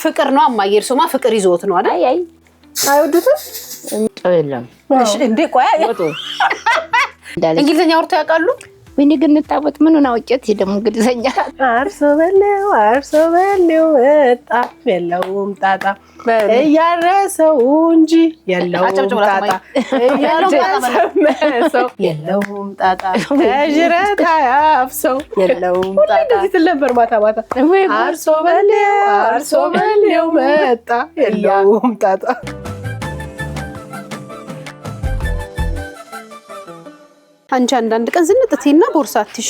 ፍቅር ነው አማዬ እርሶማ ፍቅር ይዞት ነው አይደል አይ አይወዱትም የለም እሺ እንዴ ቆይ እንግሊዘኛ ወርቶ ያውቃሉ ወይኔ ግን እንጣወጥ ምኑን አውቄት ደግሞ እንግሊዘኛ አርሶ በለው ወጣ የለውም ጣጣ እያረሰው እንጂ የለውም ጣጣ እያረሰው የለውም ጣጣ ከጅረት አያፍሰው የለውም ጣጣ እንደዚህ ትል ነበር ማታ አርሶ በለው መጣ የለውም ጣጣ አንቺ አንዳንድ ቀን ዝንጥቲና ቦርሳትሽ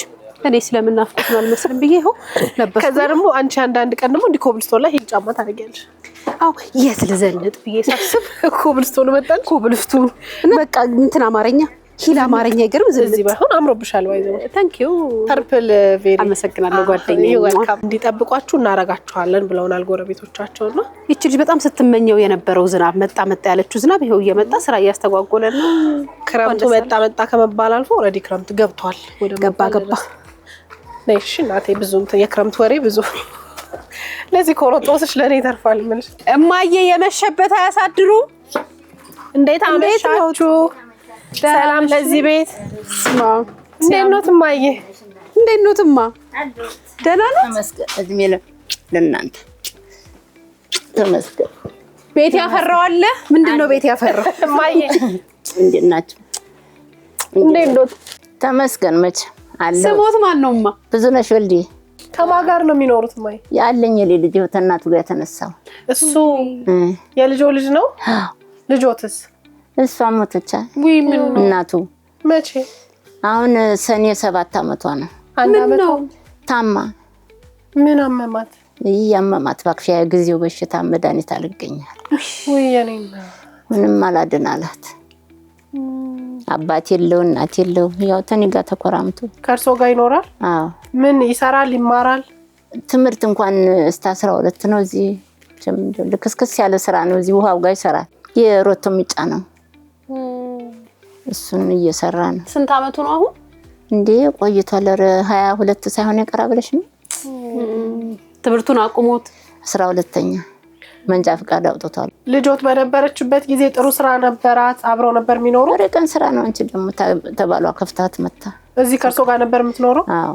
እኔ ስለምናፍቁት ነው አልመስልም ብዬ ይሄው ነበር ከዛ ደግሞ አንቺ አንዳንድ ቀን ደግሞ እንዲ ኮብልስቶን ላይ ሂል ጫማ ታደርጊያለሽ አው የት ልዘንጥ ብዬ ሳስብ ኮብልስቶን መጣል ኮብልስቶን በቃ እንትን አማርኛ ሂል አማርኛ ይገርም እዚህ ባይሆን አምሮብሻል ባይዘው ታንክ ዩ ፐርፕል ቬሪ አመሰግናለሁ ጓደኛዬ ይወልካም እንዲጠብቋችሁ እናረጋችኋለን ብለውናል ጎረቤቶቻቸውና ይቺ ልጅ በጣም ስትመኘው የነበረው ዝናብ መጣ ያለችው ዝናብ ይሄው እየመጣ ስራ እያስተጓጎለ ነው ክረምቱ መጣ ከመባል አልፎ ኦሬዲ ክረምት ገብቷል ወደ ገባ ነሽ እናቴ ብዙ የክረምት ወሬ ብዙ ለዚህ ኮሮጦስሽ ለኔ ይተርፋል ምን እማዬ የመሸበት አያሳድሩ እንዴት አመሻችሁ ሰላም ለዚህ ቤት እንዴት ነው ትማዬ እንዴት ነው ትማ ደህና ነው ተመስገን እድሜ ለእናንተ ተመስገን ቤት ያፈራው አለ ምንድነው ቤት ያፈራው እማዬ እንዴት ናችሁ እንዴት ነው ተመስገን መች አለ ስሞት ማን ነውማ ብዙ ነሽ ወልዲ ከማን ጋር ነው የሚኖሩት እማዬ ያለኝ ልጅ ተናቱ ጋር ተነሳው እሱ የልጆ ልጅ ነው ልጆትስ እሷ ሞተች ወይ ምን እናቱ መቼ አሁን ሰኔ 7 አመቷ ነው አንድ አመት ታማ ምን አመማት ያመማት ባክሻ ጊዜው በሽታ መድኃኒት አልገኛል ወይ የኔና ምንም አላድናላት አባት የለው እናት የለው ያው ተኒ ጋር ተቆራምቱ ከርሶ ጋር ይኖራል አዎ ምን ይሰራል ይማራል ትምርት እንኳን እስከ 12 ነው እዚህ ልክስክስ ያለ ስራ ነው እዚህ ውሃው ጋር ይሰራል የሮቶ ሚጫ ነው እሱን እየሰራ ነው ስንት አመቱ ነው አሁን እንዴ ቆይቷል 22 ሳይሆን የቀራበለሽ ነው ትምርቱን አቁሞት 12ኛ መንጃ ፍቃድ አውጥቷል ልጆት በነበረችበት ጊዜ ጥሩ ስራ ነበራት አብረው ነበር የሚኖሩ ወሬቀን ስራ ነው አንቺ ደግሞ ተባሏ ከፍታት መጣ እዚህ ከርሶ ጋር ነበር የምትኖረው አዎ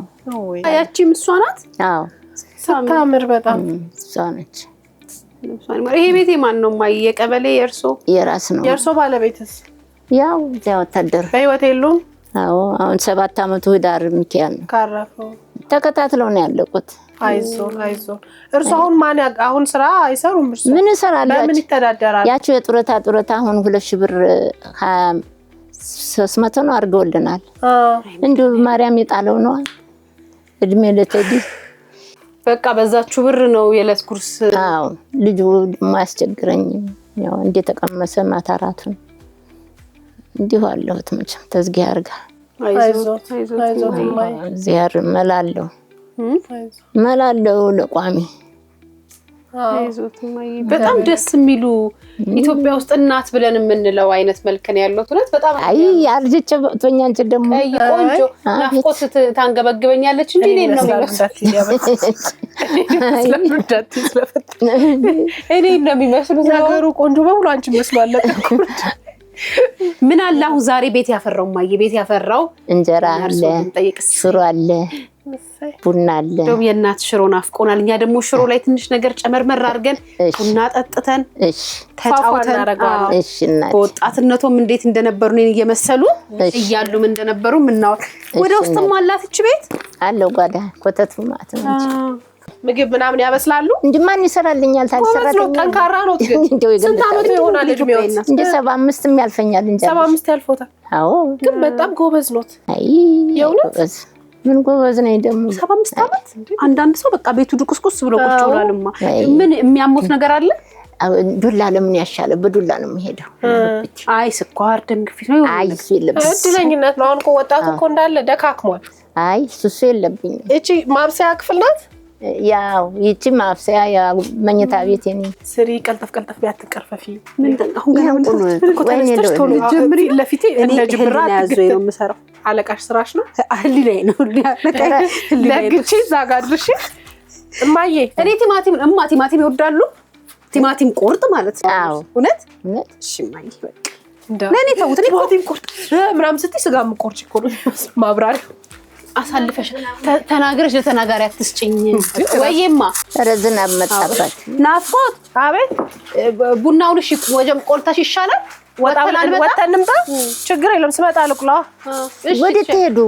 ያቺም እሷ ናት አዎ ስታምር በጣም እሷ ነች ይሄ ቤቴ ማን ነው ማይ የቀበሌ የርሶ የራስ ነው የርሶ ባለቤትስ ያው እዚያ ወታደር በህይወት የሉም አዎ አሁን 7 አመቱ ዳር ሚካኤል ነው ካረፈው ተከታትለው ነው ያለቁት አይዞ እርሱ አሁን ስራ አይሰሩም እርሱ ምን ይሰራል በምን ይተዳደራል ያቺ የጡረታ አሁን 2000 ብር 300 ነው አርገውልናል እንዴው ማርያም የጣለው ነው እድሜ ለተዲ በቃ በዛችሁ ብር ነው የለት ኩርስ አዎ ልጁ ማያስቸግረኝ ያው እንደ ተቀመሰ ማታራቱን እንዲሁ አለሁት መቼም ተዝጊያ አርጋ አይዞ ዚያር መላለው ለቋሚ አይዞት ማይ በጣም ደስ የሚሉ ኢትዮጵያ ውስጥ እናት ብለን የምንለው አይነት መልክ ነው ያለው ማለት በጣም አይ ያርጅች በቶኛ እንጂ ደግሞ ቆንጆ ናፍቆት ታንገበግበኛለች እንዴ እኔ ነው የሚመስሉት ነገሩ ቆንጆ በሙሉ አንቺ መስሏል ምን አለ አሁን ዛሬ ቤት ያፈራው ማይ ቤት ያፈራው እንጀራ አለ ሽሮ አለ ቡና አለ ደም የናት ሽሮ ናፍቆናል እኛ ደግሞ ሽሮ ላይ ትንሽ ነገር ጨመርመር አድርገን ቡና ጠጥተን እሺ ተጫውተን እሺ እናት በወጣትነቱም እንዴት እንደነበሩ ነው እየመሰሉ እያሉም እንደነበሩ ምናው ወደ ውስጥም አላት እቺ ቤት አለው ጓዳ ኮተቱ ማለት ነው ምግብ ምናምን ያበስላሉ እንድማን ይሰራልኛል ታልሰራልኝ ጠንካራ ነው ግን ስንት አመት ይሆናል እድሜው እንደ 75 የሚያልፈኛል እንጂ 75 ያልፎታል አዎ ግን በጣም ጎበዝ ነው አይ የእውነት ምን ጎበዝ ነኝ ደግሞ 75 አመት አንዳንድ ሰው በቃ ቤቱ ድቁስቁስ ብሎ ቁጭ ብሏልማ ምን የሚያሞት ነገር አለ ዱላ ለምን ያሻለ በዱላ ነው የሚሄደው አይ ስኳር ደም ግፊት ነው አይ የለብኝ እድለኝነት ነው አሁን ወጣቱ እኮ እንዳለ ደካክሟል አይ እሱ የለብኝ እቺ ማብሰያ ክፍል ናት ያው ይቺ ማብሰያ ያ መኝታ ቤት የኔ ስሪ ቀልጠፍ ያትቀርፈፊ ምን አሁን ገና ጀምሪ ለፊቴ እንደ ጅብራ ያዘው ነው የምሰራው አለቃሽ ስራሽ ነው አህሊ ላይ ነው ለግቼ ዛጋ ድርሽ እማዬ እኔ ቲማቲም ይወዳሉ ቲማቲም ቆርጥ ማለት ነው። አዎ እውነት እውነት እሺ ማይ በቃ ለኔ ተውት። እኔ ቲማቲም ቆርጥ ምናምን ስትይ ስጋ የምቆርጭ እኮ ነው ማብራሪያ አሳልፈሽ ተናገረሽ ለተናጋሪ አትስጭኝ ወይማ ረዝናብ መጣባት ናፍቆት አቤት ቡናውን እሺ ወጀም ቆልታሽ ይሻላል ወጣንምጣ ችግር የለም ስመጣ ልቁላ ወደ ትሄዱ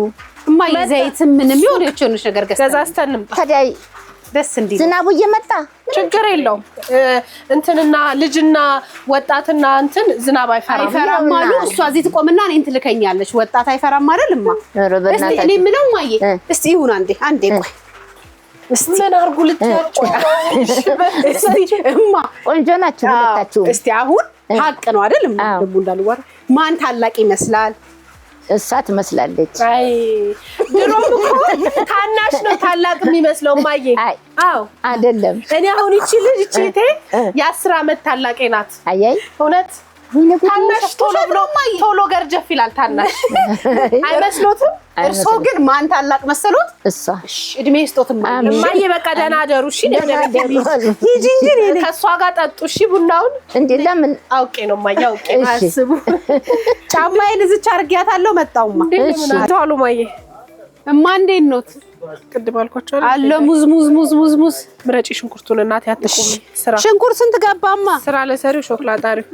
እማዬ ዘይት ምንም ይሁን የሆነች ነገር ገዛዝተን እንምጣ ታዲያ ደስ እንዲል ዝናቡ እየመጣ ችግር የለውም እንትንና ልጅና ወጣትና እንትን ዝናብ አይፈራም አሉ እሷ እዚህ ትቆምና እኔን ትልከኛለች ወጣት አይፈራም አይደልማ እስቲ እኔ ምነው ማዬ እስቲ ይሁን አንዴ ቆይ እስቲ ምን አርጉ ልትያቆ እስቲ እማ ቆንጆ ናችሁ ሁለታችሁ እስቲ አሁን ሀቅ ነው አይደል እማ ደቡ እንዳልዋር ማን ታላቅ ይመስላል እሷ ትመስላለች አይ ድሮም እኮ ታናሽ ነው ታላቅ የሚመስለው ማዬ አዎ አይደለም እኔ አሁን እቺ ልጅ እቺ እቴ የ10 አመት ታላቄ ናት አያይ እውነት ታናሽ ቶሎ ገርጀፍ ይላል ታናሽ አይመስሎትም እርሶ ግን ማን ታላቅ መሰሎት እሷ እድሜ ይስጦትም ማዬ በቃ ደህና አደሩ እሺ ሂጂ እንጂ ከሷ ጋር ጠጡ እሺ ቡናውን እንዴ ለምን አውቄ ነው ማዬ አውቄ አስቡ ጫማዬን እዝች አርጊያታለሁ መጣውማ እሺ ታሉ ማዬ እማ እንዴት ኖት ቅድም አልኳቸው አለ ሙዝ ምረጪ ሽንኩርቱን እናቴ አትቆሚ ስራ ሽንኩርት ስንት ገባማ ስራ ለሰሪው ሾክላጣሪው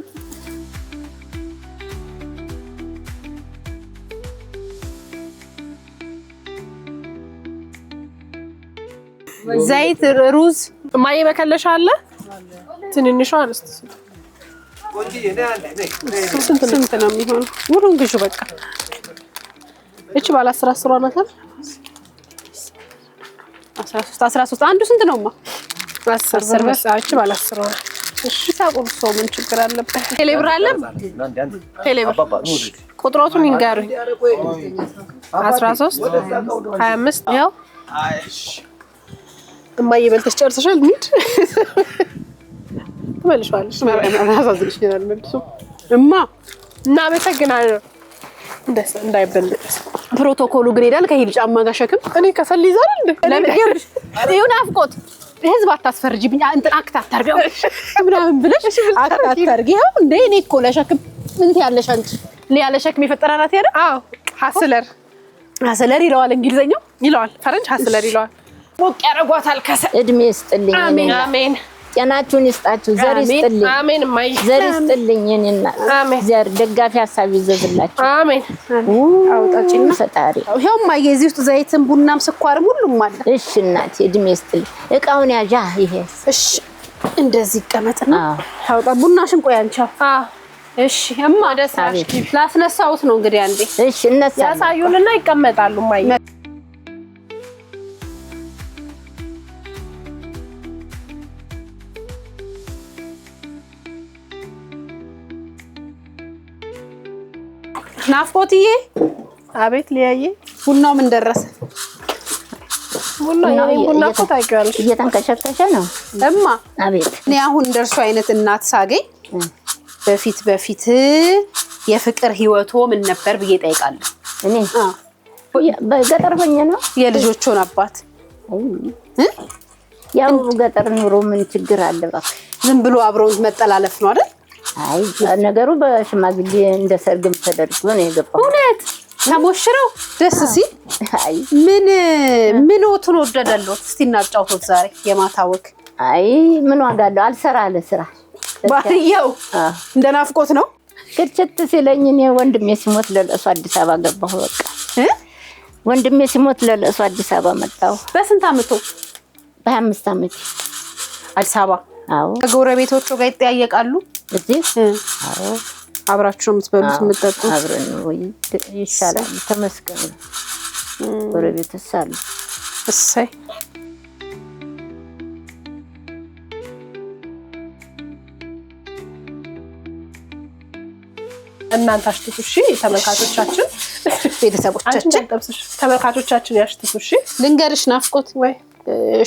ዘይት ሩዝ ማዬ መከለሻ አለ ትንንሿ አንስት ስንት ነው የሚሆነው ሁሉን ግዢ በቃ እቺ ባለ 10 ናት 13 አንዱ ስንት ነውማ 10 በሳች ባለ 10 እሺ ታቆም ሰው ምን ችግር አለበት ቴሌብር አለ ቴሌብር ቁጥሮቱን ይንገሩኝ 13 25 ያው እማዬ በልተሽ ጨርሰሻል እንዴ ተመልሷልሽ አሳዝንሽ ይላል መልሱ እማ እና መሰግናለሁ እንደስ እንዳይበልጥ ፕሮቶኮሉ ግን ሄዳል ከሂል ጫማ ጋር ሸክም እኔ ከሰል ይዛል እንዴ ለምግርሽ ይሁን አፍቆት ህዝብ አታስፈርጂብኝ እንትን አክታ አታርገው ምናምን ብለሽ አክታ አታርጊው እንዴ እኔ እኮ ለሸክም ምን ትያለሽ አንቺ ለያለ ሸክም ይፈጠራራት ያለ አዎ ሀስለር ይለዋል እንግሊዘኛው ይለዋል ፈረንጅ ሀስለር ይለዋል ሞቅ ያረጓታል ከሰል እድሜ ይስጥልኝ አሜን አሜን ጤናችሁን ይስጣችሁ ዘር ይስጥልኝ አሜን ማይ ዘር ይስጥልኝ እኔና አሜን ዘር ደጋፊ ሐሳብ ይዘዝላችሁ አሜን አውጣጭና ፈጣሪ ይሄው ማየ እዚህ ውስጥ ዘይትም ቡናም ስኳርም ሁሉም አለ እሺ እናቴ እድሜ ይስጥልኝ እቃውን ያዣ ይሄ እሺ እንደዚህ ቀመጥና አውጣ ቡናሽን ቆይ አንቺ እሺ እማ ደስታሽ ላስነሳውት ነው እንግዲህ አንዴ እሺ እነሳ ያሳዩንና ይቀመጣሉ ማይ ናፍቆትዬ አቤት ሊያየ ቡናው ምን ደረሰ ቡና እኮ ታውቂዋለሽ እየተንከሸከሸ ነው እማ አቤት እኔ አሁን ደርሶ አይነት እናት ሳገኝ በፊት የፍቅር ህይወቶ ምን ነበር ብዬ ጠይቃለሁ እኔ በገጠር ሆኜ ነው የልጆቹን አባት ያው ገጠር ኑሮ ምን ችግር አለ ባክ ዝም ብሎ አብረው መጠላለፍ ነው አይደል አይ ነገሩ በሽማግሌ እንደ ሰርግም ተደርጎ ነው የገባው እውነት ተሞሽረው ደስ ሲል አይ ምን ወጥቶ ወደደለው እስቲ እናጫውቶት ዛሬ የማታወክ አይ ምን ዋጋ አለው አልሰራ አለ ስራ ባልየው እንደናፍቆት ነው ግርጭት ሲለኝ እኔ ወንድሜ ሲሞት ለለሱ አዲስ አበባ ገባሁ በቃ ወንድሜ ሲሞት ለለሱ አዲስ አበባ መጣሁ በስንት አመቱ በ25 አመት አዲስ አበባ አዎ ከጎረቤቶቹ ጋር ይጠያየቃሉ እዚህ አዎ አብራችሁ የምትበሉት የምትጠጡት አብረን ወይ ይሻላል ተመስገን ጎረቤትስ አሉ እሰይ እናንተ አሽትቱ እሺ ተመልካቾቻችን ቤተሰቦቻችን ተመልካቾቻችን ያሽትቱ እሺ ልንገርሽ ናፍቆት ወይ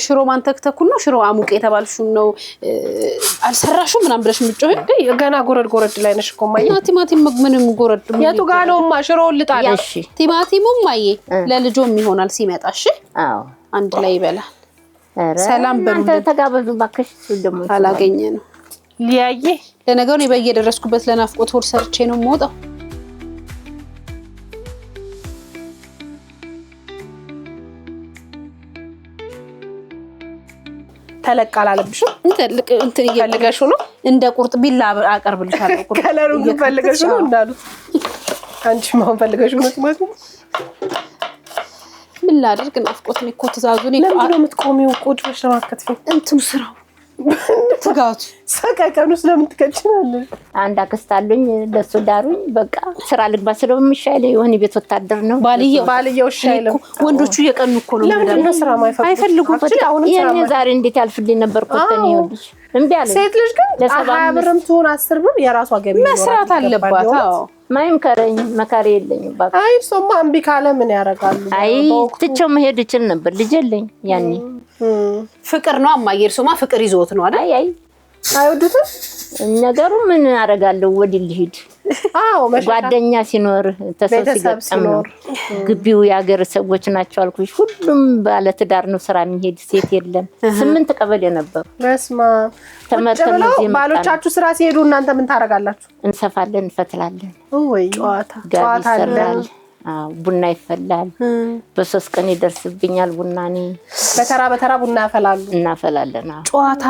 ሽሮ ማንተክተኩ ነው ሽሮ አሙቅ የተባልሽው ነው አልሰራሽው ምናም ብለሽ ምጮህ ገና ጎረድ ላይ ነሽ እኮ ማየ ቲማቲም ምንም ጎረድ የቱ ጋር ነውማ ሽሮ ልጣለሽ ቲማቲሙም ማየ ለልጆም ይሆናል ሲመጣ እሺ አዎ አንድ ላይ ይበላል ሰላም በሉ አንተ ተጋበዙ ባክሽ ደሞ አላገኘ ነው ሊያዬ ለነገሩ እኔ በየደረስኩበት ለናፍቆት ወር ሰርቼ ነው የምወጣው። ተለቃል አለብሽው እንትን እየፈልገሽው ነው እንደ ቁርጥ ቢላ አቀርብልሻለሁ። ቁርጥ ከለሩን ፈልገሽው ነው እንዳሉት አንቺ ማን ፈልገሽው ነው ማለት ነው። ምን ላድርግ ናፍቆት እኮ ትእዛዙን ለምንድን ነው የምትቆሚው? ቁጭ ለማከትፍ እንትኑ ስራው ትጋቱ ሰቀቀኑ ስለምን ትከችናለሽ? አንድ አክስት አሉኝ ለሱ ዳሩኝ። በቃ ስራ ልግባ ስለው የሚሻለው የሆነ ቤት ወታደር ነው ባልየው ሻይለው ወንዶቹ እየቀኑ እኮ ነው ለምን ነው ስራ አይፈልጉም። የኔ ዛሬ እንዴት ያልፍልኝ ነበር ኮተን ይወልሽ እምቢ አለ። ሴት ልጅ ግን ለ70 ብርም ትሆን 10 ብር የራሷ ገቢ መስራት አለባት። አዎ ማይምከረኝ መካሪ የለኝም ባካ። አይ ሶማ እምቢ ካለ ምን ያረጋሉ? አይ ትቼው መሄድ ይችል ነበር ልጅ የለኝ ያኔ። ፍቅር ነው አማየር ሶማ ፍቅር ይዞት ነው አይደል? አይ አይወዱትም ነገሩ ምን አረጋለሁ ወዲህ ልሂድ። አዎ ጓደኛ ሲኖር ተሰብስበው ነው ግቢው ያገር ሰዎች ናቸው አልኩሽ። ሁሉም ባለ ትዳር ነው ስራ የሚሄድ ሴት የለም። 8 ቀበሌ ነበሩ። በስማ ተመርተን ባሎቻችሁ ስራ ሲሄዱ እናንተ ምን ታረጋላችሁ? እንሰፋለን እንፈትላለን። ወይ ጨዋታ አለ። ቡና ይፈላል። በ3 ቀን ይደርስብኛል ቡናኔ በተራ ቡና ያፈላሉ እናፈላለን። ጨዋታ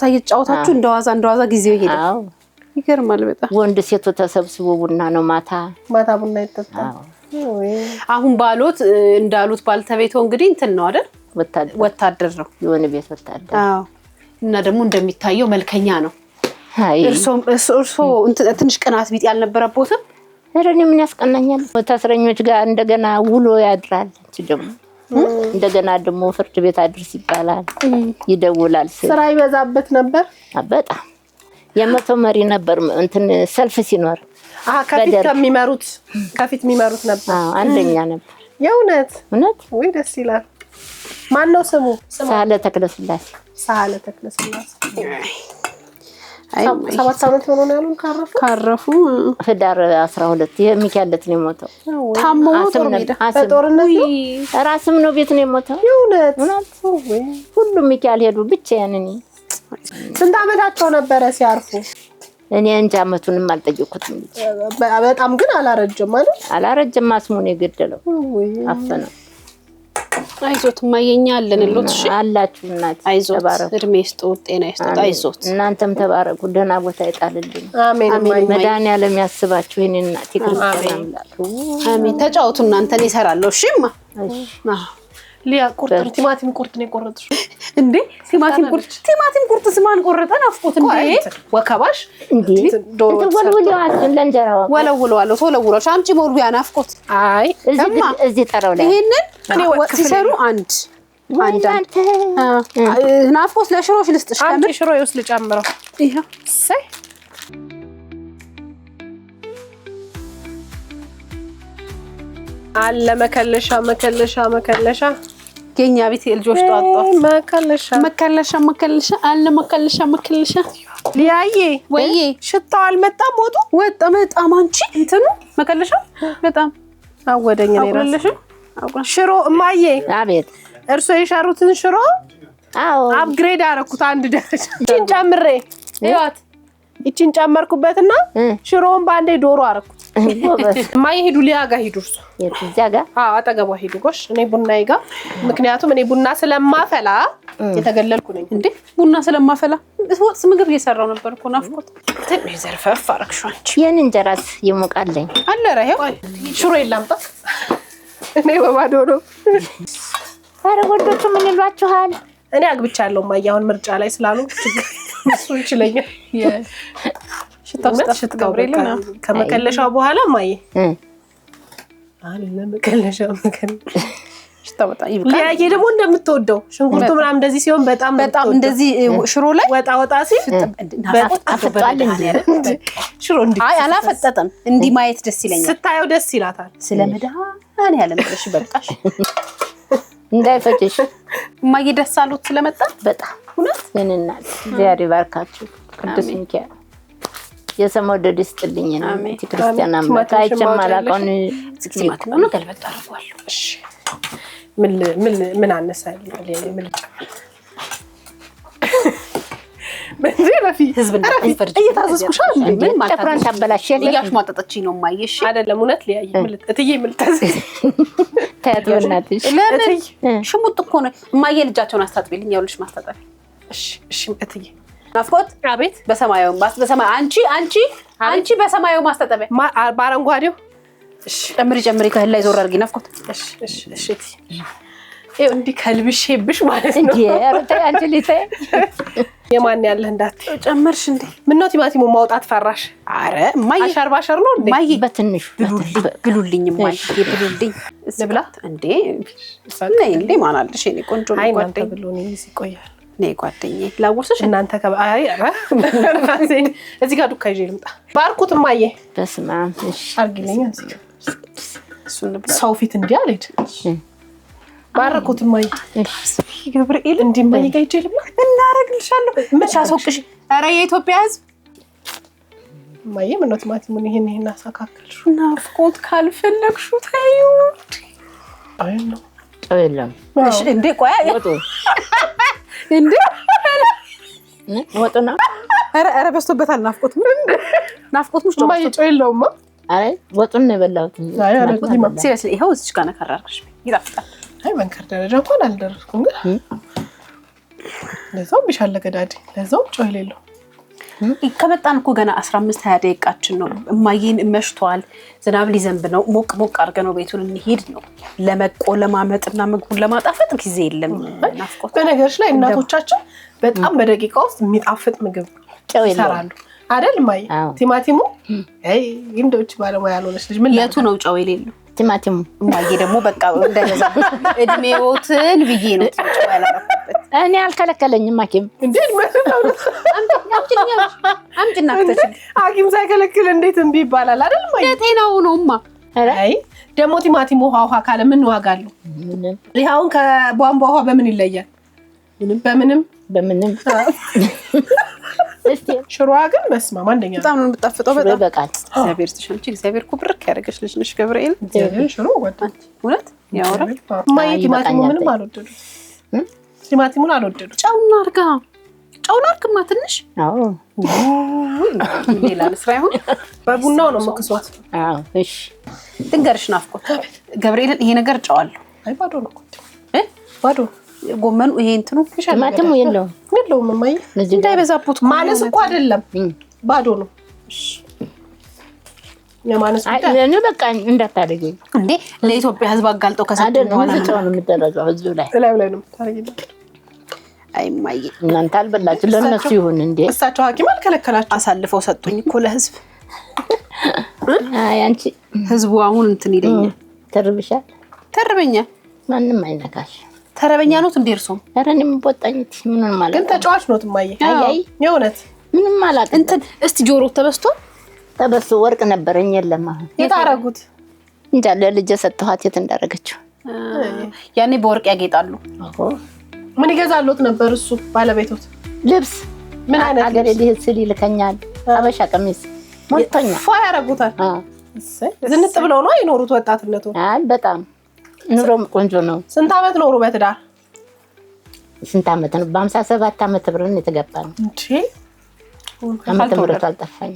እየተጫወታችሁ እንደዋዛ ጊዜው ይሄዳል። አዎ ይገርማል በጣም። ወንድ ሴቱ ተሰብስቦ ቡና ነው ማታ ቡና ይጠጣል። አሁን ባሎት እንዳሉት ባልተቤተው እንግዲህ እንትን ነው አይደል? ወታደር ነው የሆነ ቤት ወታደር። አዎ እና ደግሞ እንደሚታየው መልከኛ ነው። አይ እርሶ ትንሽ ቅናት ቢጥ ያልነበረቦትም? እኔ ምን ያስቀናኛል? ታስረኞች ጋር እንደገና ውሎ ያድራል። ደግሞ እንደገና ደግሞ ፍርድ ቤት አድርስ ይባላል፣ ይደውላል። ስራ ይበዛበት ነበር በጣም። የመቶ መሪ ነበር እንትን ሰልፍ ሲኖር ከፊት የሚመሩት ነበር። አንደኛ ነበር። የእውነት እውነት ወይ ደስ ይላል። ማን ነው ስሙ? ሳህለ ተክለስላሴ። 7 ዓመት ሆኖ ነው ያሉን ካረፉ ህዳር 12 ይሄ ሚካኤልት ነው የሞተው። ታሞ ሞቶ በጦርነት ራስም ነው ቤት ነው የሞተው። የእውነት ሁሉም ሚካኤል ሄዱ ብቻዬን እኔ። ስንት ዓመታቸው ነበረ ሲያርፉ? እኔ እንጃ ዓመቱንም አልጠየኩትም። በጣም ግን አላረጀም ማለት አላረጀም። አስሙን የገደለው አፈነው። አይዞት ማየኛ አለንሎት። እሺ አላችሁ እናት አይዞት፣ እድሜ ይስጡት፣ ጤና ይስጡት። አይዞት እናንተም ተባረኩ፣ ደህና ቦታ ይጣልልኝ። አሜን። መድኃኒዓለም ያስባችሁ ይሄን እናት ይክርስቲያን አምላክ። አሜን። ተጫወቱ እናንተን ይሰራለሁ። እሺማ ሊያ ቲማቲም ቁርጥ ነው የቆረጥሽው እንዴ? ቲማቲም ቁርጥ ስማን ቆረጠ? ናፍቆት እንዴ? ወከባሽ እንዴ? ተወልወለዋል ለእንጀራው ወለውለዋለሁ። ተወለውለሽ አምጪ ሞልቢያ ናፍቆት። አይ እዚህ ጠራው ላይ ይሄንን እኔ ወጥ ሲሰሩ አንድ ናፍቆት ለሽሮሽ ልስጥሽ። አንቺ ሽሮ ይውስ ልጨምረው። ይሄ ሰይ አለ መከለሻ የኛ ቤት ልጆች ጧጧ መከለሻ አለ መከለሻ ሊያዬ ወይ ሽታው አልመጣም። ወጣ በጣም አንቺ እንትኑ መከለሻ በጣም አወደኝ ነው አቁልልሽ። ሽሮ እማዬ አቤት። እርሶ የሻሩትን ሽሮ አዎ አፕግሬድ አደረኩት አንድ ደረጃ። እቺን ጨምሬ ይዋት እቺን ጨመርኩበትና ሽሮውን ባንዴ ዶሮ አደረኩት። እማዬ ሂዱ ሊያ ጋር ሂዱ። እርሶ እዚያ ጋር አጠገቧ ሂዱ። ጎሽ እኔ ቡናዬ ጋር ምክንያቱም እኔ ቡና ስለማፈላ የተገለልኩ ነኝ። እንዴ ቡና ስለማፈላ ወጥ ምግብ እየሰራው ነበር እኮ ናፍቆት። ትንሽ ዘርፈፍ አደረግሽው አንቺ። የኔ እንጀራስ ይሞቃልኝ አለ ረሄው ሽሮ ይላምጣ። እኔ በባዶ ነው። ኧረ ወንዶቹ ምን ይሏችኋል? እኔ አግብቻለሁ እማዬ። አሁን ምርጫ ላይ ስላሉ እሱ ይችለኛል። ሽታው ከመከለሻው በኋላ እማዬ አለ መከለሻው ሽታው በጣም ይብቃ። ሊያዬ ደግሞ እንደምትወደው ሽንኩርቱ ምናምን እንደዚህ ሲሆን በጣም እንደዚህ ሽሮ ላይ ወጣ ሲል አፈጣል እንዴ? ሽሮ እንዴ? አይ አላፈጠጠም። እንዲህ ማየት ደስ ይለኛል። ስታየው ደስ ይላታል። ስለመድኃኒዓለም ብለሽ በቃሽ እንዳይፈጭሽ። እማዬ ደስ አሉት ስለመጣ በጣም እውነት የኔና እግዚአብሔር ይባርካችሁ። ቅዱስ ሚካኤል የሰሞደድ ይስጥልኝ ነው ክርስቲያን አምላክ። አይጨማላቀውን ቲማቲም ነው ገልበጥ አድርጓለሁ። እሺ ምን አነሳልኝ? እንዴ ረፊ ህዝብ እንዳትፈርጂ እየታዘዝኩሽ እንዴ ምን ጥፍሯን ታበላሽልኝ እያሽሟጠጠችኝ ነው ማየሽ አይደለም እውነት ሊያይ እትዬ ምልታዝ ታያት በእናትሽ ለምን ሽሙጥ እኮ ነው ማየ ልጃቸውን አስታጥቢልኝ ያውልሽ ማስታጠቢ እሺ እትዬ ናፍቆት አቤት በሰማያዊ አንቺ በሰማያዊ ማስታጠቢያ በአረንጓዴው እሺ ጨምሪ ከህል ላይ ዞር አድርጊ ናፍቆት እሺ ይሄ እንዲህ ከልብሼብሽ ማለት ነው እንዴ አረታ አንቺ ልጅ የማን ያለህ እንዳትዪ ጨመርሽ እንዴ ምን ነው ቲማቲሙ ማውጣት ፈራሽ አረ ማየ አሸር ነው እንዴ ማይ በትንሹ ብሉልኝ ማየ ብሉልኝ ልብላት እንዴ ነይ እንዴ ማን አለሽ የኔ ቆንጆ አይ እናንተ ብሎ ነው ይቆያል ነይ ጓደኛዬ ላውርስሽ እናንተ አይ አረ እዚህ ጋር ዱካ ይዤ ልምጣ ባርኩት ማየ በስመ አብ እሺ አርግልኝ እሱን ሰው ፊት እንዲህ አለች ባርኩት ማየ እሺ ገብርኤል እንዲህ ማየ ጋር ይዤ ልምጣ እናረግልሻለሁ መቻ አስወቅሽ አረ የኢትዮጵያ ህዝብ ማየ ምን ነው ቲማቲሙን ይሄን አሳካክልሽ ናፍቆት ካልፈለግሹ ታዩ አይ ነው የለም እሺ እንዴ ቆያ ወጡ እንዴ ወጡና አረ በስቶበታል ናፍቆት ሙሽ ማየ ጮህ የለውማ አይ ወጡን ነው የበላሁት አይ አረኩት ሲሪየስሊ ይሄው እዚህ ጋር ነከራርክሽ ይጣፍጣል አይ መንከር ደረጃ እንኳን አልደረስኩም ግን ለዛው ቢሻለ ገዳዲ ለዛው ጮህ የሌለው ከመጣን እኮ ገና 15-20 ደቂቃችን ነው እማዬን መሽቷል ዝናብ ሊዘንብ ነው ሞቅ አድርገነው ቤቱን እንሂድ ነው ለማመጥና ምግቡን ለማጣፈጥ ጊዜ የለም ናፍቆት በነገርሽ ላይ እናቶቻችን በጣም በደቂቃ ውስጥ የሚጣፍጥ ምግብ ይሰራሉ አይደል ማይ ቲማቲሙ አይ እንደውች ባለሙያ ያልሆነች ልጅ ምን የቱ ነው ጨው የሌለው ቲማቲሙ እማዬ ደግሞ በቃ እንደዛ እድሜዎትን ብዬ ነው ጨው ያላረኩበት እኔ አልከለከለኝም ሐኪም እንዴ ነው አምጪና ከተች ሐኪም ሳይከለክል እንዴት እምቢ ይባላል አይደል ማይ ለጤናው ነውማ አይ ደግሞ ቲማቲሙ ውሃ ካለ ምን ዋጋ አለው ይሄውን ከቧንቧ ውሃ በምን ይለያል በምንም እስቲ ሽሮዋ ግን በስማ ማንደኛ በጣም ነው የምጣፍጠው በጣም በቃል እግዚአብሔር ተሸንቺ እግዚአብሔር ኩብርክ ያደረገሽ ልጅ ነሽ ገብርኤል እግዚአብሔር ሽሮ ወጣ እውነት ያወራ ማይ ቲማቲሙ ምንም አልወደዱት ቲማቲሙን አልወደዱት ጨውና አርግማ ትንሽ አዎ ሌላ ለስራ ይሁን በቡናው ነው መክሷት አዎ እሺ ድንገርሽ ናፍቆት ገብርኤልን ይሄ ነገር ጨዋለሁ አይ ባዶ ነው ባዶ ጎመኑ ይሄ እንትኑ ቲማቲሙ የለውም ማይ እንዳይበዛቡት ማነስ እኮ አይደለም ባዶ ነው የማነስ እኔ በቃ እንዳታደርገኝ እንዴ ለኢትዮጵያ ህዝብ አጋልጠው ከሰደን በኋላ ነው የምደረገው ህዝብ ላይ ነው ታረጊኝ አይ ማይ እናንተ አልበላችሁ ለነሱ ይሁን እንዴ እሳቸው ሐኪም አልከለከላችሁ አሳልፈው ሰጡኝ እኮ ለህዝብ አይ አንቺ ህዝቡ አሁን እንትን ይለኛል ተርበኛ ማንንም አይነካሽ ተረበኛ ነው እንዴርሶም ኧረ እኔም ቦጣኝት ምንም ማለት ግን ተጫዋች ነው ትማየ አይ የእውነት ምንም ማለት እንትን እስቲ ጆሮ ተበስቶ ወርቅ ነበረኝ የለም አሁን የታረጉት እንጃ ለልጅ ሰጥቷት የት እንዳረገችው ያኔ በወርቅ ያጌጣሉ ምን ይገዛሉት ነበር እሱ ባለቤቶት ልብስ ምን አይነት አገሬ ልሂድ ይልከኛል አበሻ ቀሚስ ሞልቶኛ ፏ ያረጉታል ዝንጥ ብለው ነው አይኖሩት ወጣትነቱ አይ በጣም ኑሮም ቆንጆ ነው ስንት አመት ኖሩ በትዳር ስንት አመት ነው በ57 አመት ብርን የተገባነው እንዴ አመት ምረት አልጠፋኝ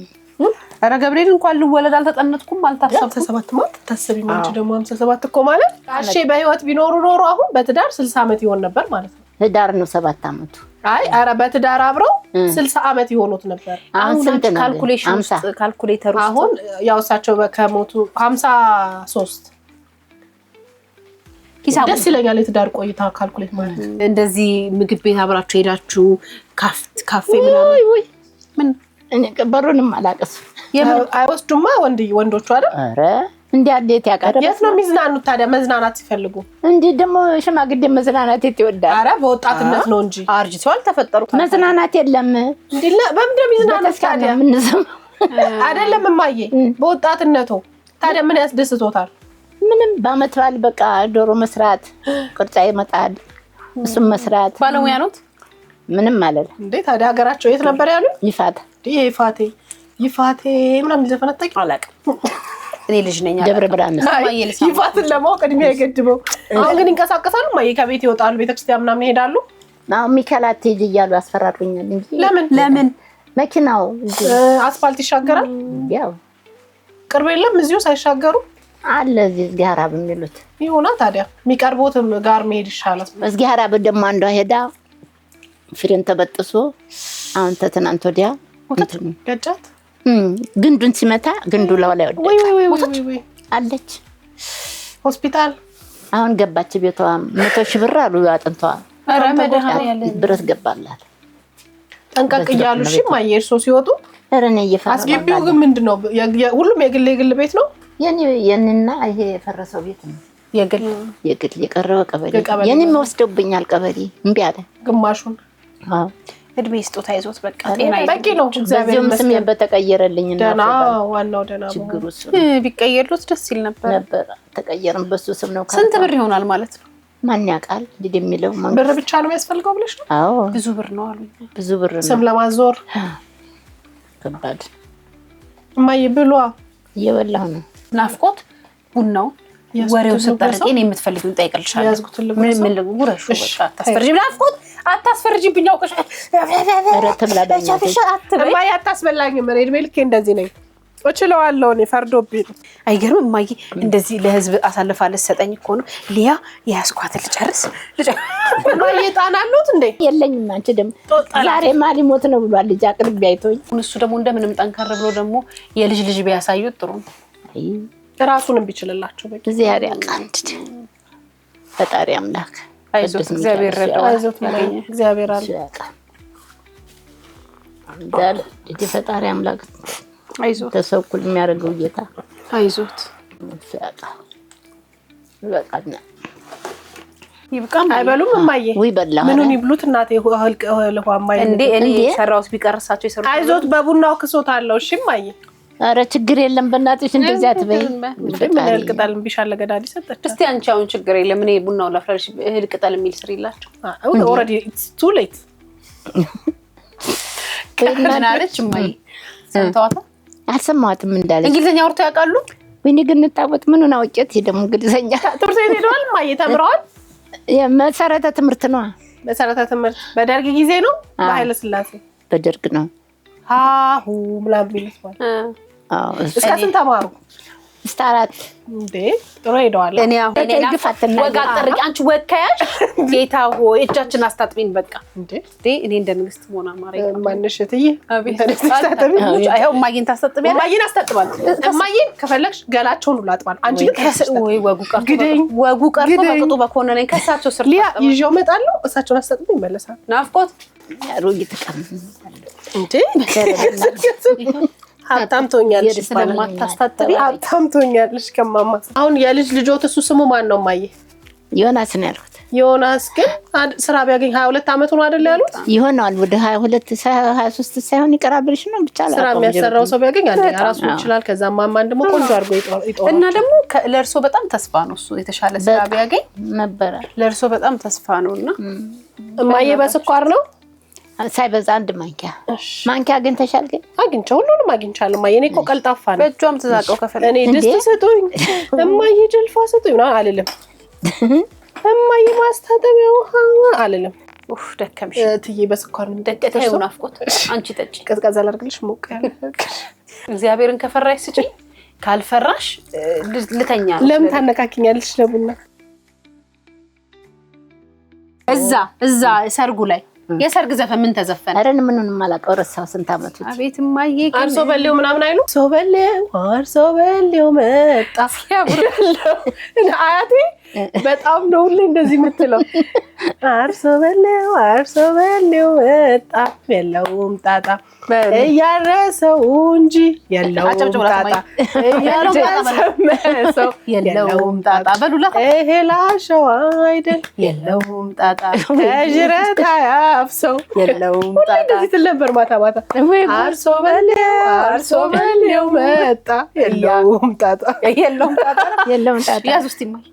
አረ ገብርኤል እንኳን ልወለድ አልተጠነጥኩም አልታሰብኩም 57 ማለት ታሰቢ ማለት ደግሞ 57 እኮ ማለት አሺ በህይወት ቢኖሩ ኖሮ አሁን በትዳር 60 አመት ይሆን ነበር ማለት ነው ህዳር ነው 7 አመቱ አይ አረ በትዳር አብረው 60 አመት ይሆኑት ነበር አሁን ስንት ነው ካልኩሌሽን ካልኩሌተር ውስጥ አሁን ያው እሳቸው ከሞቱ 53 ሂሳብ ደስ ይለኛል የትዳር ቆይታ ካልኩሌት ማለት እንደዚህ ምግብ ቤት አብራችሁ ሄዳችሁ ካፌ ምናምን ምን እኔ ቀበሩንም አላቀስ አይወስዱማ ወንዶቹ አይደል አረ እንዴ አዴት ያቀረበ የት ነው የሚዝናኑት ታዲያ መዝናናት ሲፈልጉ እንዴ ደግሞ ሽማግሌ መዝናናት ይወዳል አረ በወጣትነት ነው እንጂ አርጅቷል ተፈጠሩ መዝናናት የለም እንዴ በምንድነው የሚዝናኑት ታዲያ አይደለም እማዬ በወጣትነቱ ታዲያ ምን ያስደስቶታል ምንም በአመት በዓል በቃ ዶሮ መስራት ቅርጫ ይመጣል እሱም መስራት ባለሙያ ነው ምንም ማለት እንዴ ታዲያ ሀገራቸው የት ነበር ያሉ ይፋታ ይፋቴ ምናምን ዘፈነጠቂ አላውቅም እኔ ልጅ ነኝ ደብረ ብርሃን ይፋትን ለማወቅ እድሜ አይገድበው አሁን ግን ይንቀሳቀሳሉ ማየ ከቤት ይወጣሉ ቤተክርስቲያን ምናምን ይሄዳሉ አሁን ሚካኤል አትሄጂ እያሉ ያስፈራሩኛል እንጂ ለምን መኪናው አስፋልት ይሻገራል። ያው ቅርብ የለም እዚሁ ሳይሻገሩ አለ እዚህ ጋራ በሚሉት ይሆና ታዲያ የሚቀርቡትም ጋር መሄድ ይሻላል። እዚህ ጋራ በደማ አንዷ ሄዳ ፍሬን ተበጥሶ አሁን ተትናንት ወዲያ እንትን ገጫት ግንዱን ሲመታ ግንዱ ላይ ወደቀ። ወይ አለች ሆስፒታል አሁን ገባች። ቤቷ 100 ሺህ ብር አሉ አጥንቷ። ኧረ መድኃኒዓለም ብረት ገባላት። ጠንቀቅ እያሉ እሺ ማየ እርሶ ሲወጡ ኧረ እኔ እየፈራሁ አስገቢው ግን ምንድነው ሁሉም የግል ቤት ነው። የኔና ይሄ የፈረሰው ቤት ነው የግል የቀረበ ቀበሌ የኔም ወስደውብኛል። ቀበሌ እምቢ አለ ግማሹን። አዎ እድሜ ስጦታ ይዞት በቃ ጤና በቂ ነው። እግዚአብሔር ይመስገን ስሜ በተቀየረልኝ እና ደና ዋናው ደና ችግሩ እሱ ቢቀየርሉት ደስ ይል ነበር። ተቀየረን በሱ ስም ነው። ስንት ብር ይሆናል ማለት ነው? ማን ያውቃል እንግዲህ የሚለው ብር ብቻ ነው የሚያስፈልገው ብለሽ ነው? አዎ ብዙ ብር ነው አሉ። ብዙ ብር ነው ስም ለማዞር ከባድ። እማዬ ብሏ እየበላሁ ነው። ናፍቆት ቡናው ወሬው ስታርቂን የምትፈልጊውን ጠይቅልሻለሁ። ያዝኩት ምን ልጉረሽ በቃ አታስፈርጂ። ናፍቆት አታስፈርጂብኝ አውቀሽ ኧረ ትብላዳኛ እማዬ አታስበላኝም። እኔ እድሜ ልኬ እንደዚህ ነኝ። እችለዋለሁ እኔ ፈርዶብኝ። አይገርም እማዬ እንደዚህ ለህዝብ አሳልፋ ልትሰጠኝ እኮ ነው። ሊያ የያዝኳት ልጨርስ እማዬ ጣና አሉት እንዴ? የለኝም። አንቺ ደግሞ ዛሬ ማሊሞት ነው ብሏል ልጅ አቅርቤ አይቶኝ። እሱ ደግሞ እንደምንም ጠንከር ብሎ ደግሞ የልጅ ልጅ ቢያሳዩት ጥሩ ነው። ራሱንም ቢችልላችሁ በቂ እዚህ ያሪያ ቃንድ ፈጣሪ አምላክ አይዞት እግዚአብሔር ረዳው። አይዞት ያገኘ እግዚአብሔር አለ እንዳለ ልጅ ፈጣሪ አምላክ አይዞት ተሰኩል የሚያደርገው ጌታ አይዞት ሲያጣ በቃኛ ይብቃም። አይበሉም እማዬ ወይ በላሁ ምኑን ይብሉት እናቴ ለማይ እንዴ እኔ ሰራውስ ቢቀርሳቸው ይሰሩ። አይዞት በቡናው ክሶት አለው። እሺ እማዬ ኧረ ችግር የለም በእናትሽ እንደዚህ አትበይ። ምን ቅጠል ቢሻለ ገዳዲ ሰጠች። እስቲ አንቺ አሁን ችግር የለም እኔ ቡናው ላፍራሽ እህል ቅጠል የሚል ስሪላቸው። ኦሬዲ ኢትስ ቱ ሌት ምን አለች እማዬ? ሰምተዋታ? አልሰማሁትም እንዳለች። እንግሊዘኛ አውርቶ ያውቃሉ? ወይኔ ግን እንጣወት ምኑን አውቄት ደግሞ እንግሊዘኛ ትምህርት ቤት ሄደዋል እማዬ? ተምረዋል? የመሰረተ ትምህርት ነው። መሰረተ ትምህርት በደርግ ጊዜ ነው በኃይለ ሥላሴ? በደርግ ነው። አሁ ምናምን ቢልስ ማለት አዎ። እስከ ስንት ተማሩ? እስከ 4 እንዴ ጥሩ ሄደዋል። እኔ አሁን ወጋ ጠርቂ አንቺ ወካያሽ ጌታ ሆይ እጃችን አስታጥቢን በቃ እንዴ እኔ እንደ ንግስት ሆና ማረኝ ማንሽ እትዬ አቤት አይው ማግኘት ታስታጥቢያ ማግኘት አስታጥባል። እማዬ ከፈለግሽ ገላቸውን ሁሉ አጥባል። አንቺ ግን ወይ ወጉ ቀርቶ በቅጡ በኮነነኝ ከሳቸው ስር ሊያ ይዤው እመጣለሁ። እሳቸውን አስታጥቢ ይመለሳል። ናፍቆት ያሮጊ ተቀም እንዴ ሀብታም ትሆኛለሽ ስለማታስታጥቢ ሀብታም ትሆኛለሽ ከማማ። አሁን የልጅ ልጆት እሱ ስሙ ማን ነው እማዬ? ዮናስ ነው ያልኩት። ዮናስ ግን ስራ ቢያገኝ 22 አመቱ ነው አይደል ያሉት? ይሆናል ወደ 22 23 ሳይሆን ይቀራብልሽ ነው ብቻ ስራ የሚያሰራው ሰው ቢያገኝ አንዴ ራሱ ይችላል። ከዛ ማማን ደግሞ ቆንጆ አድርጎ ይጦር እና ደግሞ ለእርሶ በጣም ተስፋ ነው እሱ የተሻለ ስራ ቢያገኝ ነበር። ለእርሶ በጣም ተስፋ ነውና እማዬ በስኳር ነው ሳይበዛ አንድ ማንኪያ ግን ተሻል ግን አግኝቻለሁ። ሁሉንም አግኝቻለሁ። እማዬ እኔ እኮ ቀልጣፋ ነኝ። በእጇም ተዛቀው ከፈለ እኔ ድስት ስጡኝ እማዬ ጀልፋ ስጡኝ ነው አልልም። እማዬ ማስታጠቢያ ውሃ አልልም። ኡፍ ደከምሽ እትዬ በስኳር ነው ደቀታ ይሁን ናፍቆት አንቺ ጠጪ ቀዝቃዛ ላድርግልሽ ሞቅ ያለ እግዚአብሔርን ከፈራሽ ስጪ ካልፈራሽ ልተኛ ነው። ለምን ታነካኪኛለሽ ለቡና እዛ ሰርጉ ላይ የሰርግ ዘፈን ምን ተዘፈነ? አረን ምንንም ማላቀው ረሳው ስንት አመቱ አቤት እማዬ አርሶ በሌው ምናምን አይሉ አርሶ በሌው መጣ እና አያቴ በጣም ነው ሁሌ እንደዚህ የምትለው አርሶ በሌው መጣ የለውም ጣጣ እያረሰው እንጂ የለውም ጣጣ እያረሰው የለውም ጣጣ በሉላ እህላሸዋ አይደል የለውም ጣጣ ከጅረት አያፍሰው የለውም ጣጣ እንደዚህ ትል ነበር ማታ አርሶ በሌው መጣ የለውም ጣጣ ያዝ ውስጥ ይማል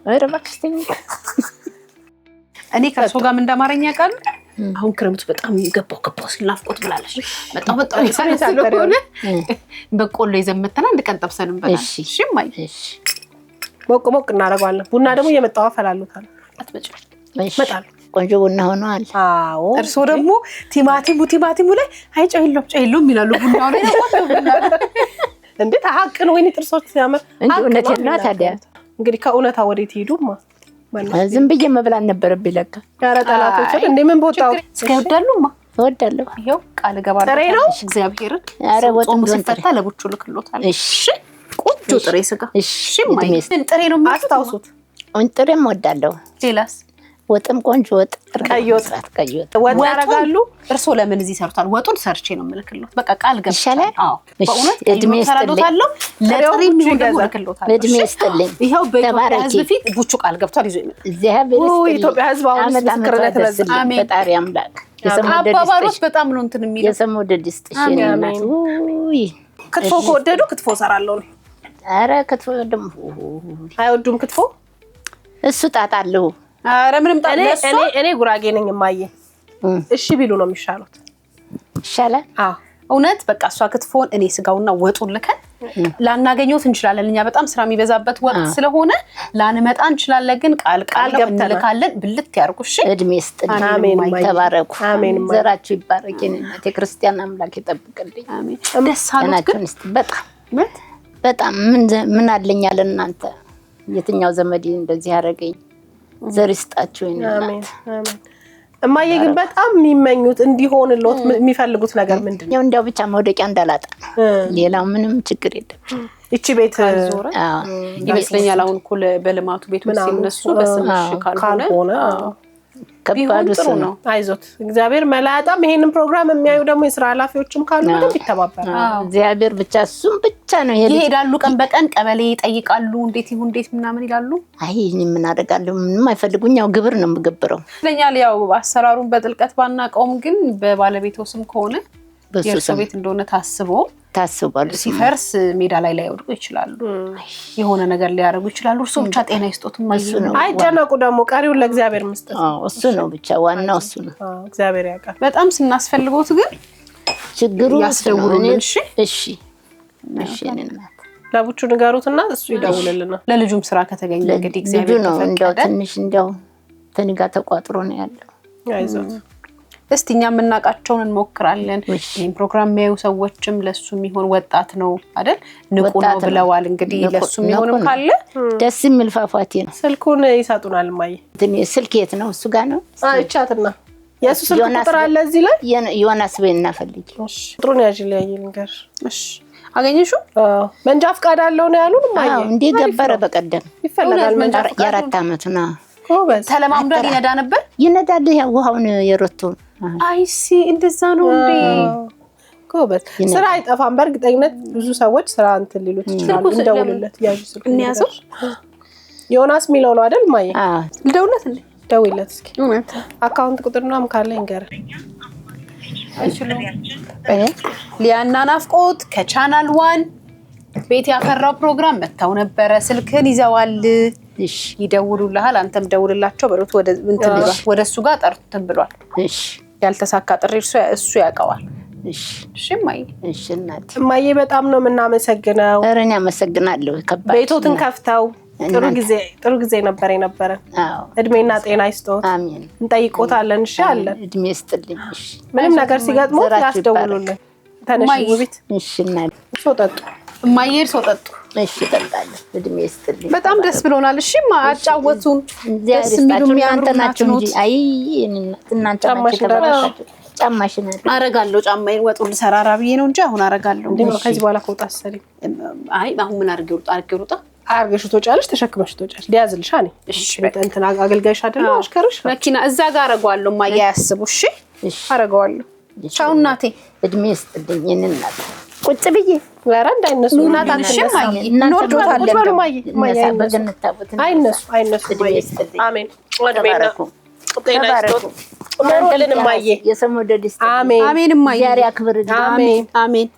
እኔ ከእርሶ ጋር ምን እንዳማረኝ ያውቃሉ? አሁን ክረምቱ በጣም ገባው ሲል ናፍቆት ብላለች። መጣው ስለሆነ በቆሎ ይዘን መተና አንድ ቀን ጠብሰን እንበላለን። እሺ እማዬ ሞቅ እናደርገዋለን። ቡና ደግሞ እየመጣው አፈላሉታል። አትመጭም እመጣለሁ ቆንጆ ቡና ሆኗል። አዎ እርስዎ ደግሞ ቲማቲሙ ላይ አይ ጨው የለውም ይላሉ። ቡናው ላይ እንዴ ታሐቅን ወይኔ ጥርሶች ሲያምር እንዴ እውነቴን ነው። ታዲያ እንግዲህ ከእውነታ ወዴት ሄዱማ? ዝም ብዬ መብላት ነበረብኝ ለካ። ኧረ ጠላቶች እንዴ ምን ቦታው እስከይወዳሉማ እወዳለሁ። ይሄው ቃል ገባለሁ። ጥሬ ነው እግዚአብሔርን። ኧረ ወጥም ሲፈታ ለቡቹ ልክሎታል። እሺ ቆንጆ ጥሬ ስጋ። እሺ ጥሬ ነው አስታውሱት። ጥሬም እወዳለሁ። ሌላስ? ወጥም ቆንጆ ወጥ ቀይ ወጥ ወጥ ያደርጋሉ። እርስዎ ለምን እዚህ ሰርቷል? ወጡን ሰርቼ ነው የምልክሎት። በቃ ቃል ገብቻለሁ። ይሻላል። አዎ በእውነት እድሜ ይስጥልኝ። ለጥሬ የሚሆን ደግሞ እልክሎታለሁ። እድሜ ይስጥልኝ። ይኸው በኢትዮጵያ ሕዝብ ፊት ቡቹ ቃል ገብቷል። ይዞ ይመጣል። እግዚአብሔር ይስጥልኝ። ኢትዮጵያ ሕዝብ አሁን ምስክርነት ለዚህ አሜን። ፈጣሪ አምላክ አባባሎች በጣም ነው እንትን የሚለው። የሰሙ ደድስት እሺ እናት ውይ ክትፎ ከወደዱ ክትፎ እሰራለሁ ነው። ኧረ ክትፎ ደግሞ አይወዱም ክትፎ። እሱ ጣጣለሁ። ኧረ ምንም ጣጣ እኔ ጉራጌ ነኝ እማዬ። እሺ ቢሉ ነው የሚሻሉት። ይሻላል። አዎ እውነት በቃ እሷ ክትፎን እኔ ስጋውና ወጡን ልከን ላናገኘውት እንችላለን። እኛ በጣም ስራ የሚበዛበት ወቅት ስለሆነ ላንመጣ እንችላለን። ግን ቃል እንልካለን። ብልት ያርጉ። እሺ እድሜ ይስጥልኝ። አሜን። ተባረኩ። አሜን። ዘራችሁ ይባረክ። እናቴ ክርስቲያን አምላክ ይጠብቅልኝ። አሜን። ደስ አላችሁ? በጣም ምን አለኝ አለ እናንተ የትኛው ዘመዴ እንደዚህ ያደረገኝ ዘር ይስጣችሁ። አሜን አሜን። እማዬ ግን በጣም የሚመኙት እንዲሆንልዎት የሚፈልጉት ነገር ምንድን ነው? እንዲያው ብቻ መውደቂያ እንዳላጣ ሌላው ምንም ችግር የለም። እቺ ቤት ይመስለኛል አሁን እኮ በልማቱ ቤቶች ሲነሱ በስምሽ ካልሆነ ከባዱ ነው። አይዞት እግዚአብሔር መላጣም ይሄንን ፕሮግራም የሚያዩ ደግሞ የስራ ኃላፊዎችም ካሉ በደንብ ይተባበራሉ። እግዚአብሔር ብቻ እሱም ብቻ ነው ይሄዳሉ። ቀን በቀን ቀበሌ ይጠይቃሉ። እንዴት ምናምን ይላሉ። አይ እኔ ምን አደርጋለሁ? ምንም አይፈልጉኝ። ያው ግብር ነው የምገብረው ይለኛል። ያው አሰራሩን በጥልቀት ባናቀውም ግን በባለቤቱ ስም ከሆነ የእርሶ ቤት እንደሆነ ታስቧል። ሲፈርስ ሜዳ ላይ ላይወድቁ ይችላሉ። የሆነ ነገር ሊያደርጉ ይችላሉ። እርሶ ብቻ ጤና ይስጦት። አይጨነቁ። ደግሞ ቀሪውን ለእግዚአብሔር መስጠት እሱ ነው ብቻ ዋናው እሱ ነው። እግዚአብሔር ያውቃል። በጣም ስናስፈልጎት ግን ችግሩ ያስደውሉልን። እሺ እናት ለቡቹ ንገሩትና እሱ ይደውልልናል። ለልጁም ስራ ከተገኘ እንግዲህ እግዚአብሔር ነው። እንደው ትንሽ እንደው ተኒጋ ተቋጥሮ ነው ያለው። አይዞት እስቲ እኛ የምናውቃቸውን እንሞክራለን። ይሄን ፕሮግራም የሚያዩ ሰዎችም ለሱ የሚሆን ወጣት ነው አይደል? ንቁ ነው ብለዋል። እንግዲህ ለሱ የሚሆንም ካለ ደስ የሚል ፏፏቴ ነው። ስልኩን ይሰጡናል። ማይ ስልክ የት ነው? እሱ ጋር ነው። እቻትና የሱ ስልክ ቁጥር አለ እዚህ ላይ። ዮናስ በይና ፈልጊ። እሺ ቁጥሩን ያዥልኝ ልንገር። እሺ አገኘሽው? መንጃ ፈቃድ አለው ነው ያሉን። ማይ እንዴ ገበረ በቀደም ይፈልጋል መንጃ ፈቃድ። የአራት ዓመት ነው። ተለማምዷል። ይነዳል። ያው የሮቶ አይሲ እንደዛ ነው እንዴ? ጎበዝ። ስራ አይጠፋም። በእርግጠኝነት ብዙ ሰዎች ስራ እንትን ሊሉት ይችላሉ። እንደውልለት ያዥ ስልክ እንያዘው። ዮናስ ሚለው ነው አይደል? ማየ ልደውልለት እንዴ? ደውይለት እስኪ። አካውንት ቁጥር ምናምን ካለ ይንገር። ሊያና ናፍቆት ከቻናል 1 ቤት ያፈራው ፕሮግራም መጣው ነበረ። ስልክህን ይዘዋል። እሺ ይደውሉልሃል። አንተም ደውልላቸው በሉት። ወደሱ ጋር ጠርተን ብሏል። እሺ ያልተሳካ ጥሪ እሱ ያውቀዋል። እሺ ማይ እሺ እናት ማዬ በጣም ነው የምናመሰግነው። ኧረ እኔ አመሰግናለሁ። ቤቶትን ከፍተው ጥሩ ጊዜ ነበር የነበረን። እድሜና ጤና ይስጦት። አሜን። እንጠይቆታለን። እሺ አለን። እድሜ ይስጥልኝ። እሺ ምንም ነገር ሲገጥሙት ያስደውሉልን። ተነሽ ውቢት። እሺ እናት ሶጠጡ ማየር ሶጠጡ። እሺ እጠጣለሁ። እድሜ ይስጥልኝ። በጣም ደስ ብሎናል። እሺ አጫወቱን። ደስ የሚሉ እናንተ እንጂ አይ እናንተ ናችሁ። ጫማሽን አረጋለሁ። ጫማዬን ወጡን ልሰራራ ብዬ ነው እንጂ አሁን አረጋለሁ። ከዚህ በኋላ ከወጣ አሰሪ አይ አሁን ምን አርገው ሩጣ አርገሽ ትወጫለሽ። ተሸክመሽ ትወጫለሽ። ሊያዝልሽ አኔ እሺ እንትን አገልጋይሽ አይደል? አሽከርሽ መኪና እዛ ጋር አረጋለሁ። ማያ ያስቡ። እሺ አረጋለሁ። ቻው እናቴ። እድሜ ይስጥልኝ። እናት ቁጭ ብዬ ወራ እንዳይነሱ እናት አንሽማኝ እንወርዶታለን። ማያ በገነት ታቦት አይነሱ አሜን። ወድቤና ተባረኩ። ማሮልን ማየ የሰሙ ደድስት አሜን አሜን። ማየ ዛሬ አክብር። አሜን አሜን።